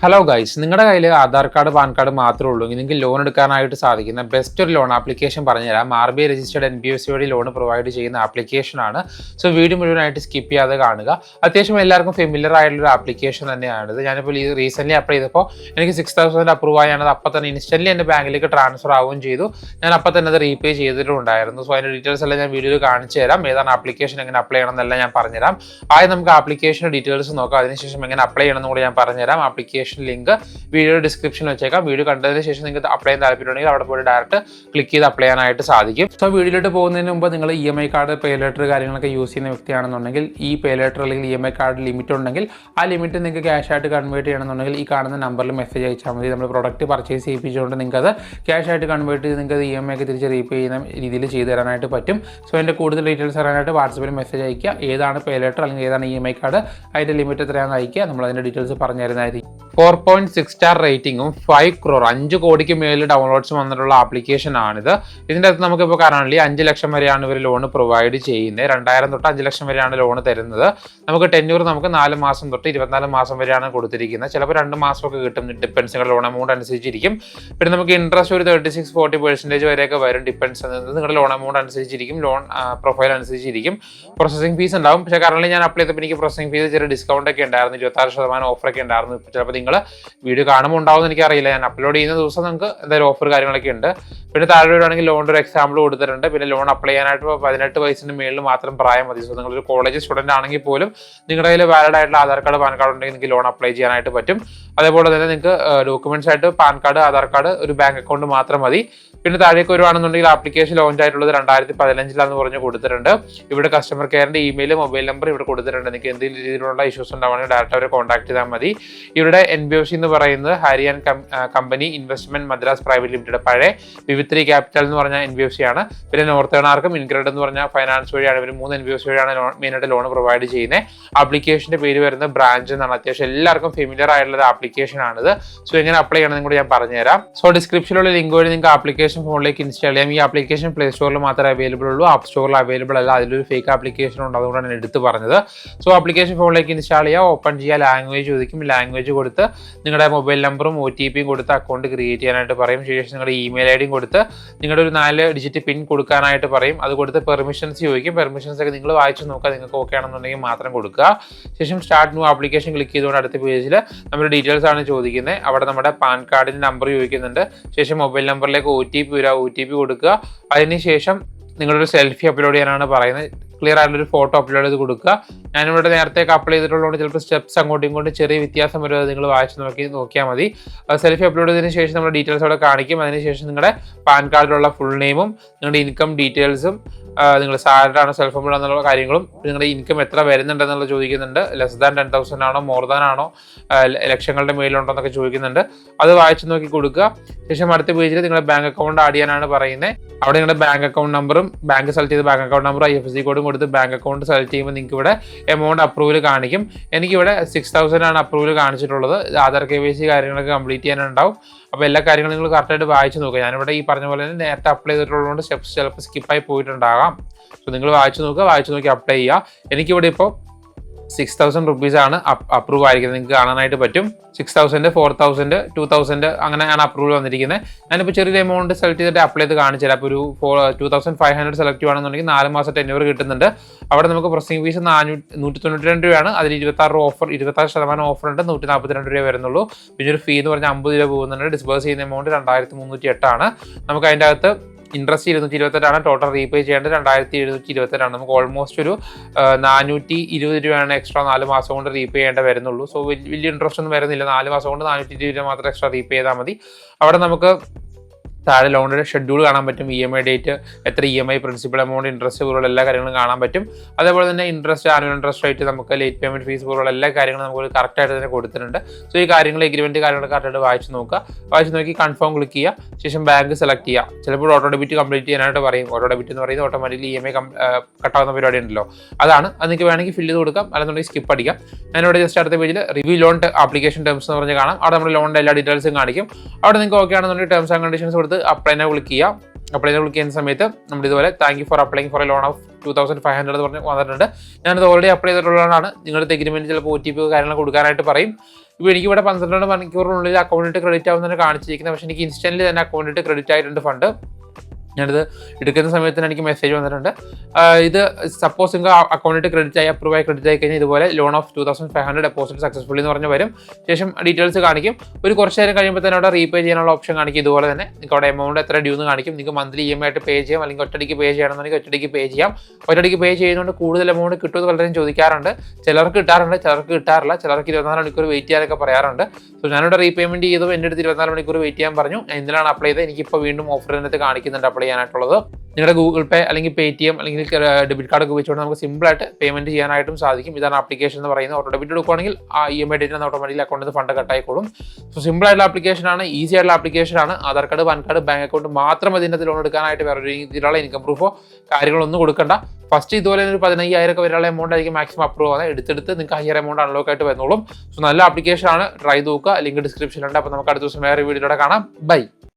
Hello guys, നിങ്ങളുടെ കയ്യിൽ Aadhaar card pan card മാത്രമേ ഉള്ളൂ നിങ്ങൾക്ക് ലോൺ എടുക്കാനായിട്ട് സാധിക്കുന്ന ബെസ്റ്റ് ഒരു ലോൺ ആപ്ലിക്കേഷൻ പറഞ്ഞുതരാം. RBI രജിസ്റ്റേർഡ് NBFC വഴി ലോൺ പ്രൊവൈഡ് ചെയ്യുന്ന ആപ്ലിക്കേഷനാണ്. സോ വീഡിയോ മുഴുവനായിട്ട് സ്കിപ്പ് ചെയ്യാതെ കാണുക. അത്യാവശ്യം എല്ലാവർക്കും ഫെമിലിയർ ആയിട്ടുള്ള ആപ്ലിക്കേഷൻ തന്നെയാണിത്. ഞാനിപ്പോൾ റീസെൻ്റ്ലി അപ്ലൈ ചെയ്തപ്പോൾ എനിക്ക് 6,000 അപ്രൂവ് ആയാണത് അപ്പം തന്നെ ഇൻസ്റ്റൻ്റ്ലി എൻ്റെ ബാങ്കിലേക്ക് ട്രാൻസ്ഫർ ആവുകയും ചെയ്തു. ഞാൻ അപ്പം തന്നെ അത് റീപേ ചെയ്തിട്ടുണ്ടായിരുന്നു. സോ അതിൻ്റെ ഡീറ്റെയിൽസ് എല്ലാം ഞാൻ വീഡിയോയിൽ കാണിച്ചു തരാം. ഏതാണ് ആപ്ലിക്കേഷൻ, എങ്ങനെ അപ്ലൈ ചെയ്യണം എന്നെല്ലാം ഞാൻ പറഞ്ഞുതരാം. ആദ്യം നമുക്ക് ആപ്ലിക്കേഷൻ ഡീറ്റെയിൽസ് നോക്കാം. അതിനുശേഷം എങ്ങനെ അപ്ലൈ ചെയ്യണം എന്ന് കൂടി ഞാൻ പറഞ്ഞുതരാം. ആപ്ലിക്കേഷൻ ലിങ്ക് വീഡിയോ ഡിസ്ക്രിപ്ഷനിൽ വെച്ചേക്കാം. വീഡിയോ കണ്ടതിന് ശേഷം നിങ്ങൾക്ക് അപ്ലൈ ചെയ്യാൻ താല്പര്യമുണ്ടെങ്കിൽ അവിടെ പോയി ഡയറക്റ്റ് ക്ലിക്ക് ചെയ്ത് അപ്ലൈ ചെയ്യാനായിട്ട് സാധിക്കും. സോ വീഡിയോയിലോട്ട് പോകുന്നതിന് മുമ്പ് നിങ്ങൾ EMI കാർഡ്, പേ ലെറ്റർ കാര്യങ്ങളൊക്കെ യൂസ് ചെയ്യുന്ന വ്യക്തിയാണെന്നുണ്ടെങ്കിൽ ഈ പേ ലെറ്റർ അല്ലെങ്കിൽ EMI കാർഡ് ലിമിറ്റ് ഉണ്ടെങ്കിൽ ആ ലിമിറ്റ് നിങ്ങൾക്ക് ക്യാഷ് ആയിട്ട് കൺവേർട്ട് ചെയ്യണമെന്നുണ്ടെങ്കിൽ ഈ കാണുന്ന നമ്പറിൽ മെസ്സേജ് അയച്ചാൽ മതി. നമ്മൾ പ്രൊഡക്റ്റ് പർച്ചേസ് ചെയ്യിപ്പിച്ചുകൊണ്ട് നിങ്ങൾക്ക് അത് ക്യാഷ് ആയിട്ട് കൺവേർട്ട് ചെയ്ത് നിങ്ങൾക്ക് EMI ഒക്കെ തിരിച്ച് റീപേ ചെയ്യുന്ന രീതിയിൽ ചെയ്തു തരാനായിട്ട് പറ്റും. സോ എൻ്റെ കൂടുതൽ ഡീറ്റെയിൽസ് അറിയാനായിട്ട് വാട്സപ്പിൽ മെസ്സേജ് അയക്കുക. ഏതാണ് പേ ലെറ്റർ അല്ലെങ്കിൽ ഏതാണ് EMI കാർഡ്, അതിൻ്റെ ലിമിറ്റ് എത്രയാണെന്ന് അയക്കുക. നമ്മൾ അതിൻ്റെ ഡീറ്റെയിൽസ് പറഞ്ഞു തരുന്നതായിരിക്കും. 4.6 സ്റ്റാർ റേറ്റിംഗും 5 crore 5 കോടിക്ക് മേളിൽ ഡൗൺലോഡ്സ് വന്നിട്ടുള്ള ആപ്ലിക്കേഷൻ ആണിത്. ഇതിൻ്റെ അകത്ത് നമുക്കിപ്പോൾ കറണ്ട്ലി 5 ലക്ഷം വരെയാണ് ഇവർ ലോൺ പ്രൊവൈഡ് ചെയ്യുന്നത്. 2,000 തൊട്ട് 5 ലക്ഷം വരെയാണ് ലോൺ തരുന്നത്. നമുക്ക് ടെന്യൂർ നമുക്ക് 4 മാസം തൊട്ട് 24 മാസം വരെയാണ് കൊടുത്തിരിക്കുന്നത്. ചിലപ്പോൾ 2 മാസമൊക്കെ കിട്ടും, ഡിപ്പെൻസ് നിങ്ങളുടെ ലോൺ എമൗണ്ട് അനുസരിച്ചിരിക്കും. പിന്നെ നമുക്ക് ഇൻട്രസ്റ്റ് ഒരു 36-40% വരെയൊക്കെ വരും. ഡിപ്പെൻസ് നിങ്ങളുടെ ലോൺ എമൗണ്ട് അനുസരിച്ചിരിക്കും, ലോൺ പ്രൊഫൈൽ അനുസരിച്ചിരിക്കും. പ്രോസസിംഗ് ഫീസ് ഉണ്ടാവും. പക്ഷേ കറണ്ട്ലി ഞാൻ അപ്ലൈ ചെയ്തപ്പോൾ എനിക്ക് പ്രോസസിംഗ് ഫീസ് ചെറിയ ഡിസ്കൗണ്ട് ഒക്കെ ഉണ്ടായിരുന്നു, 26% ഓഫറൊക്കെ ഉണ്ടായിരുന്നു. ചിലപ്പോൾ നിങ്ങൾ വീഡിയോ കാണുമ്പോൾ ഉണ്ടാവുമെന്ന് എനിക്കറിയില്ല. ഞാൻ അപ്ലോഡ് ചെയ്യുന്ന ദിവസം നിങ്ങൾക്ക് എന്തായാലും ഓഫർ കാര്യങ്ങളൊക്കെ ഉണ്ട്. പിന്നെ താഴെ വരുവാണെങ്കിൽ ലോണിൻ്റെ ഒരു എക്സാമ്പിൾ കൊടുത്തിട്ടുണ്ട്. പിന്നെ ലോൺ അപ്ലൈ ചെയ്യാനായിട്ട് 18 വയസ്സിന് മേളിൽ മാത്രം പ്രായം മതി. സോ നിങ്ങളൊരു കോളേജ് സ്റ്റുഡൻ്റ് ആണെങ്കിൽ പോലും നിങ്ങളുടെ കയ്യിൽ വാലിഡ് ആയിട്ടുള്ള ആധാർ കാർഡ്, പാൻ കാർഡ് ഉണ്ടെങ്കിൽ നിങ്ങൾക്ക് ലോൺ അപ്ലൈ ചെയ്യാനായിട്ട് പറ്റും. അതേപോലെ തന്നെ നിങ്ങൾക്ക് ഡോക്യുമെന്റ്സ് ആയിട്ട് പാൻ കാർഡ്, ആധാർ കാർഡ്, ഒരു ബാങ്ക് അക്കൗണ്ട് മാത്രം മതി. പിന്നെ താഴേക്ക് വരുവാണെന്നുണ്ടെങ്കിൽ ആപ്ലിക്കേഷൻ ലോഞ്ച് ആയിട്ടുള്ളത് 2015 പറഞ്ഞ് കൊടുത്തിട്ടുണ്ട്. ഇവിടെ കസ്റ്റമർ കെയറിന്റെ ഇമെയിൽ, മൊബൈൽ നമ്പർ ഇവിടെ കൊടുത്തിട്ടുണ്ട്. നിങ്ങൾക്ക് എന്തെങ്കിലും രീതിയിലുള്ള ഇഷ്യൂസ് ഉണ്ടാവുകയാണെങ്കിൽ ഡയറക്റ്റ് അവരെ കോൺടാക്ട് ചെയ്താൽ മതി. ഇവിടെ NBFC എന്ന് പറയുന്നത് Hariyan company investment Madras private limited, പഴയ വിവിത്രി ക്യാപിറ്റൽ എന്ന് പറഞ്ഞ NBFC ആണ്. പിന്നെ നോർത്തേൺ ആർക്കും ഇൻക്രെഡ് എന്ന് പറഞ്ഞ ഫൈനാൻസ് വഴിയാണ്. ഇവർ 3 NBFC വഴിയാണ് മെയിനായിട്ട് ലോൺ പ്രൊവൈഡ് ചെയ്യുന്നത്. ആപ്ലിക്കേഷന്റെ പേര് വരുന്നത് ബ്രാഞ്ച് എന്നാണ്. അത്യാവശ്യം എല്ലാവർക്കും ഫെമിലിയർ ആയിട്ടുള്ള ആപ്ലിക്കേഷൻ ആണിത്. സോ എങ്ങനെ അപ്ലൈ ചെയ്യണമെന്ന് കൂടി ഞാൻ പറഞ്ഞുതരാം. സോ ഡിസ്ക്രിപ്ഷനിലുള്ള ലിങ്ക് വഴി നിങ്ങൾക്ക് ആപ്ലിക്കേഷൻ ഫോണിലേക്ക് ഇൻസ്റ്റാൾ ചെയ്യാം. ഈ ആപ്ലിക്കേഷൻ പ്ലേ സ്റ്റോറിൽ മാത്രമേ അവൈലബിൾ ഉള്ളൂ, ആപ്പ് സ്റ്റോറിൽ അവൈലബിൾ അല്ല. അതിലൊരു ഫേക്ക് ആപ്ലിക്കേഷൻ ഉണ്ട്, അതുകൊണ്ടാണ് ഞാൻ എടുത്ത് പറഞ്ഞത്. സോ ആപ്ലിക്കേഷൻ ഫോണിലേക്ക് ഇൻസ്റ്റാൾ ചെയ്യുക, ഓപ്പൺ ചെയ്യുക, ലാംഗ്വേജ് ചോദിക്കും. ലാംഗ്വേജ് കൊടുത്ത് നിങ്ങളുടെ മൊബൈൽ നമ്പറും OTP കൊടുത്ത് അക്കൗണ്ട് ക്രിയേറ്റ് ചെയ്യാനായിട്ട് പറയും. ശേഷം നിങ്ങളുടെ ഇമെയിൽ ID കൊടുത്ത് നിങ്ങളുടെ ഒരു 4 ഡിജിറ്റ് പിൻ കൊടുക്കാനായിട്ട് പറയും. അത് കൊടുത്ത് പെർമിഷൻസ് ചോദിക്കും. പെർമിഷൻസ് ഒക്കെ നിങ്ങൾ വായിച്ച് നോക്കുക, നിങ്ങൾക്ക് ഓക്കെ ആണെന്നുണ്ടെങ്കിൽ മാത്രം കൊടുക്കുക. ശേഷം സ്റ്റാർട്ട് ന്യൂ ആപ്ലിക്കേഷൻ ക്ലിക്ക് ചെയ്തുകൊണ്ട് അടുത്ത പേജിൽ നമ്മുടെ ഡീറ്റെയിൽസ് ആണ് ചോദിക്കുന്നത്. അവിടെ നമ്മുടെ പാൻ കാർഡിൻ്റെ നമ്പർ ചോദിക്കുന്നുണ്ട്. ശേഷം മൊബൈൽ നമ്പറിലേക്ക് OTP വരിക, OTP കൊടുക്കുക. അതിനുശേഷം നിങ്ങളൊരു സെൽഫി അപ്ലോഡ് ചെയ്യാനാണ് പറയുന്നത്. ക്ലിയർ ആയിട്ടുള്ളൊരു ഫോട്ടോ അപ്ലോഡ് ചെയ്ത് കൊടുക്കുക. ഞാനിവിടെ നേരത്തേക്ക് അപ്ലൈ ചെയ്തിട്ടുള്ളതുകൊണ്ട് ചിലപ്പോൾ സ്റ്റെപ്സ് അങ്ങോട്ടും ഇങ്ങോട്ടും ചെറിയ വ്യത്യാസം വരും. അത് നിങ്ങൾ വായിച്ച് നോക്കിയാൽ മതി. സെൽഫി അപ്ലോഡ് ചെയ്തതിന് ശേഷം നമ്മുടെ ഡീറ്റെയിൽസ് അവിടെ കാണിക്കും. അതിനുശേഷം നിങ്ങളുടെ പാൻ കാർഡിലുള്ള ഫുൾ നെയിമും നിങ്ങളുടെ ഇൻകം ഡീറ്റെയിൽസും, നിങ്ങൾ സാലറി ആണോ സെൽഫ് എംപ്ലോയ്ഡ് എന്നുള്ള കാര്യങ്ങളും, നിങ്ങളുടെ ഇൻകം എത്ര വരുന്നുണ്ടെന്നുള്ളത് ചോദിക്കുന്നുണ്ട്. ലെസ് ദാൻ 10,000 ആണോ, മോർ ദാൻ ആണോ, ലക്ഷങ്ങളുടെ മേലുണ്ടോ എന്നൊക്കെ ചോദിക്കുന്നുണ്ട്. അത് വായിച്ച് നോക്കി കൊടുക്കുക. ശേഷം അടുത്ത പേജിൽ നിങ്ങളുടെ ബാങ്ക് അക്കൗണ്ട് ആഡ് ചെയ്യാനാണ് പറയുന്നത്. അവിടെ നിങ്ങളുടെ ബാങ്ക് അക്കൗണ്ട് നമ്പറും, ബാങ്ക് സെലക്ട് ചെയ്ത് ബാങ്ക് അക്കൗണ്ട് നമ്പർ, IFSC കോഡും കൊടുത്ത് ബാങ്ക് അക്കൗണ്ട് സെലക്ട് ചെയ്യുമ്പോൾ നിങ്ങൾക്ക് ഇവിടെ എമൗണ്ട് അപ്രൂവൽ കാണിക്കും. എനിക്കിവിടെ 6,000 ആണ് അപ്രൂവൽ കാണിച്ചിട്ടുള്ളത്. ആധാർ KYC കാര്യങ്ങളൊക്കെ കംപ്ലീറ്റ് ചെയ്യാനുണ്ടാവും. അപ്പോൾ എല്ലാ കാര്യങ്ങളും നിങ്ങൾ കറക്റ്റായിട്ട് വായിച്ച് നോക്കുക. ഞാനിവിടെ ഈ പറഞ്ഞ പോലെ തന്നെ നേരത്തെ അപ്ലൈ ചെയ്തിട്ടുള്ളതുകൊണ്ട് സ്റ്റെപ്സ് ചിലപ്പോൾ സ്കിപ്പായി പോയിട്ടുണ്ടാകാം. സോ നിങ്ങൾ വായിച്ച് നോക്കുക, വായിച്ച് നോക്കി അപ്ലൈ ചെയ്യുക. എനിക്കിവിടെ ഇപ്പോൾ 6,000 റുപ്പീസാണ് അപ്രൂവ് ആയിരിക്കുന്നത്. നിങ്ങൾക്ക് കാണാനായിട്ട് പറ്റും. 6,000, 4,000, 2,000 അങ്ങനെയാണ് അപ്രൂവൽ വന്നിരിക്കുന്നത്. ഞാനിപ്പോൾ ചെറിയൊരു എമൗണ്ട് സെലക്ട് ചെയ്തിട്ട് അപ്ലൈ ചെയ്ത് കാണിച്ചു തരാം. അപ്പോൾ ഒരു 2,500 സെലക്ട് ചെയ്യുകയാണെന്നുണ്ടെങ്കിൽ 4 മാസം ടെന്യൂർ കിട്ടുന്നുണ്ട്. അവിടെ നമുക്ക് പ്രോസസിംഗ് ഫീസ് 192 രൂപയാണ്. അതിൽ 26% ഓഫർ ഉണ്ട്, 142 രൂപ വരുന്നുള്ളൂ. പിന്നെ ഒരു ഫീ എന്ന് പറഞ്ഞാൽ 50 രൂപ പോകുന്നുണ്ട്. ഡിസ്ബേഴ്സ് ചെയ്യുന്ന എമൗണ്ട് 2,308 ആണ്. നമുക്ക് അതിൻ്റെ അകത്ത് ഇൻട്രസ്റ്റ് 228 ടോട്ടൽ റീപേ ചെയ്യേണ്ടത് 2,728. നമുക്ക് ഓൾമോസ്റ്റ് ഒരു 420 രൂപയാണ് എക്സ്ട്രാ 4 മാസം കൊണ്ട് റീപേ ചെയ്യേണ്ട വരുന്നുള്ളൂ. സോ വലിയ ഇൻട്രസ്റ്റ് ഒന്നും വരുന്നില്ല. 4 മാസം കൊണ്ട് 420 രൂപ മാത്രം എക്സ്ട്രാ റീപേ ചെയ്താൽ മതി. അവിടെ നമുക്ക് താഴെ ലോണിൻ്റെ ഷെഡ്യൂൾ കാണാൻ പറ്റും. EMI ഡേറ്റ്, എത്ര EMI, പ്രിൻസിപ്പൽ എമൗണ്ട്, ഇൻട്രസ്റ്റ് പോലുള്ള എല്ലാ കാര്യങ്ങളും കാണാൻ പറ്റും. അതേപോലെ തന്നെ ഇൻട്രസ്റ്റ്, ആനുവൽ ഇൻട്രസ്റ്റ് റേറ്റ്, നമുക്ക് ലേറ്റ് പേയ്മെന്റ് ഫീസ് പോലുള്ള എല്ലാ കാര്യങ്ങളും നമുക്ക് കറക്റ്റായിട്ട് തന്നെ കൊടുത്തിട്ടുണ്ട്. സോ ഈ കാര്യങ്ങൾ, എഗ്രിമെന്റ് കാര്യങ്ങൾ കറക്റ്റായിട്ട് വായിച്ച് നോക്കുക. വായിച്ച് നോക്കി കൺഫേം ക്ലിക്ക് ചെയ്യുക. ശേഷം ബാങ്ക് സെലക്ട് ചെയ്യുക. ചിലപ്പോൾ ഓട്ടോ ഡെബിറ്റ് കംപ്ലീറ്റ് ചെയ്യാനായിട്ട് പറയും. ഓട്ടോ ഡെബിറ്റ് എന്ന് പറയുന്നത് ഓട്ടോമാറ്റിക്കലി EMI കട്ടാവുന്ന പരിപാടി ഉണ്ടല്ലോ, അതാണ്. അത് നിങ്ങൾക്ക് വേണമെങ്കിൽ ഫില്ല് ചെയ്ത് കൊടുക്കാം, അല്ലെന്നുണ്ടെങ്കിൽ സ്കിപ്പ് അടിക്കാം. ഞാനിവിടെ ജസ്റ്റ് അടുത്ത പേജിൽ റിവ്യൂ ലോൺ ആപ്ലിക്കേഷൻ ടേംസ് എന്ന് പറഞ്ഞ് കാണാം. അവിടെ നമ്മുടെ ലോണിൻ്റെ എല്ലാ ഡീറ്റെയിൽസും കാണിക്കും. അവിടെ നിങ്ങൾക്ക് ഓക്കെ ആണെന്നുണ്ടെങ്കിൽ ടേംസ് ആൻഡ് കണ്ടീഷൻസ് കൊടുത്ത് അപ്ലൈ ക്ലിക്ക് ചെയ്യാം. അപ്ലൈ ക്ലിക്ക് ചെയ്യുന്ന സമയത്ത് നമ്മൾ ഇതുപോലെ thank you for applying four A loan of 2,500 പറഞ്ഞ് വന്നിട്ടുണ്ട്. ഞാനത് ഓൾറെഡി അപ്ലൈ ചെയ്തിട്ടുള്ളതാണ്. നിങ്ങളുടെ എഗ്രിമെന്റ് ചിലപ്പോൾ OTP കാര്യങ്ങൾ കൊടുക്കാനായിട്ട് പറയും. ഇപ്പോൾ എനിക്കിവിടെ 12 മണിക്കൂറിനുള്ളിൽ അക്കൗണ്ടിട്ട് ക്രെഡിറ്റ് ആവുന്നതാണ് കാണിച്ചിരിക്കുന്നത്. പക്ഷേ എനിക്ക് ഇൻസ്റ്റൻ്റ് തന്നെ അക്കൗണ്ടിട്ട് ക്രെഡിറ്റ് ആയിട്ടുണ്ട് ഫണ്ട്. ഞാനിത് എടുക്കുന്ന സമയത്തിന് എനിക്ക് മെസ്സേജ് വന്നിട്ടുണ്ട്. ഇത് സപ്പോസ് നിങ്ങൾക്ക് അക്കൗണ്ടിട്ട് ക്രെഡിറ്റ് ആയി അപ്രൂവ് ആയി ക്രെഡിറ്റ് ആയി കഴിഞ്ഞാൽ ഇതുപോലെ ലോൺ ഓഫ് 2500 ഡെപ്പോസിറ്റ് സക്സസ്ഫുള്ളി എന്ന് പറഞ്ഞ് വരും. ശേഷം ഡീറ്റെയിൽസ് കാണിക്കും. ഒരു കുറച്ച് നേരം കഴിയുമ്പോൾ തന്നെ അവിടെ റീപേ ചെയ്യാനുള്ള ഓപ്ഷൻ കാണിക്കും. ഇതുപോലെ തന്നെ നിങ്ങൾക്ക് അവിടെ എമൗണ്ട് എത്ര ഡ്യൂ എന്ന് കാണിക്കും. നിങ്ങൾക്ക് മന്ത്ലി EMI ആയിട്ട് പേ ചെയ്യാം, അല്ലെങ്കിൽ ഒറ്റയടിക്ക് പേ ചെയ്യണമെന്നുണ്ടെങ്കിൽ ഒറ്റയടിക്ക് പേ ചെയ്യാം. ഒറ്റയടിക്ക് പേ ചെയ്യുന്നതുകൊണ്ട് കൂടുതൽ എമൗണ്ട് കിട്ടുമെന്ന് പലരും ചോദിക്കാറുണ്ട്. ചിലർക്ക് കിട്ടാറുണ്ട്, ചിലർക്ക് കിട്ടാറില്ല. ചിലർക്ക് 24 മണിക്കൂർ വെയിറ്റ് ചെയ്യാനൊക്കെ പറയാറുണ്ട്. സോ ഞാനിവിടെ റീപേയ്മെൻറ്റ് ചെയ്തപ്പോൾ എൻ്റെ അടുത്ത് 24 മണിക്കൂർ വെയിറ്റ് ചെയ്യാൻ പറഞ്ഞു. ഞാൻ ഇന്നലാണ് അപ്ലൈ ചെയ്തത്. എനിക്കിപ്പോൾ വീണ്ടും ഓഫറിനകത്ത് കാണിക്കുന്നുണ്ട് അപ്ലൈ ചെയ്യാനായിട്ടുള്ളത്. നിങ്ങളുടെ ഗൂഗിൾ പേ അല്ലെങ്കിൽ Paytm അല്ലെങ്കിൽ ഡെബിറ്റ് കാർഡ് ഒക്കെ ഉപയോഗിച്ചുകൊണ്ട് നമുക്ക് സിമ്പിളായിട്ട് പേയ്മെൻറ്റ് ചെയ്യാനായിട്ടും സാധിക്കും. ഇതാണ് ആപ്ലിക്കേഷൻ എന്ന് പറയുന്നത്. ഓട്ടോ ഡെബിറ്റ് എടുക്കുകയാണെങ്കിൽ ആ EMI ഡേറ്റിന് ഓട്ടോമാറ്റിക്കലി അക്കൗണ്ടിൽ നിന്ന് ഫണ്ട് കട്ടായിക്കോളും. സോ സിമ്പിളായിട്ടുള്ള ആപ്ലിക്കേഷനാണ്, ഈസി ആയിട്ടുള്ള ആപ്ലിക്കേഷനാണ്. Aadhaar card, pan card, bank account മാത്രം ഇതിനകത്ത് ലോൺ എടുക്കാനായിട്ട് വേറെ ഒരു രീതിയിലുള്ള ഇൻകം പ്രൂഫോ കാര്യങ്ങളൊന്നും കൊടുക്കണ്ട. ഫസ്റ്റ് ഇതുപോലെ ഒരു 15,000 വരെയുള്ള എമൗണ്ട് ആയിരിക്കും മാക്സിമം അപ്രൂവ് ആവുന്നത്. എടുത്തെടുത്ത് നിങ്ങൾക്ക് ഹയർ എമൗണ്ട് അൺലോക്ക് ആയിട്ട് വന്നോളും. സോ നല്ല ആപ്ലിക്കേഷനാണ്, ട്രൈ നോക്കുക. ലിങ്ക് ഡിസ്ക്രിപ്ഷനിലുണ്ട്. അപ്പോൾ നമുക്ക് അടുത്ത ദിവസം വേറെ വീഡിയോയിലൂടെ കാണാം. ബൈ.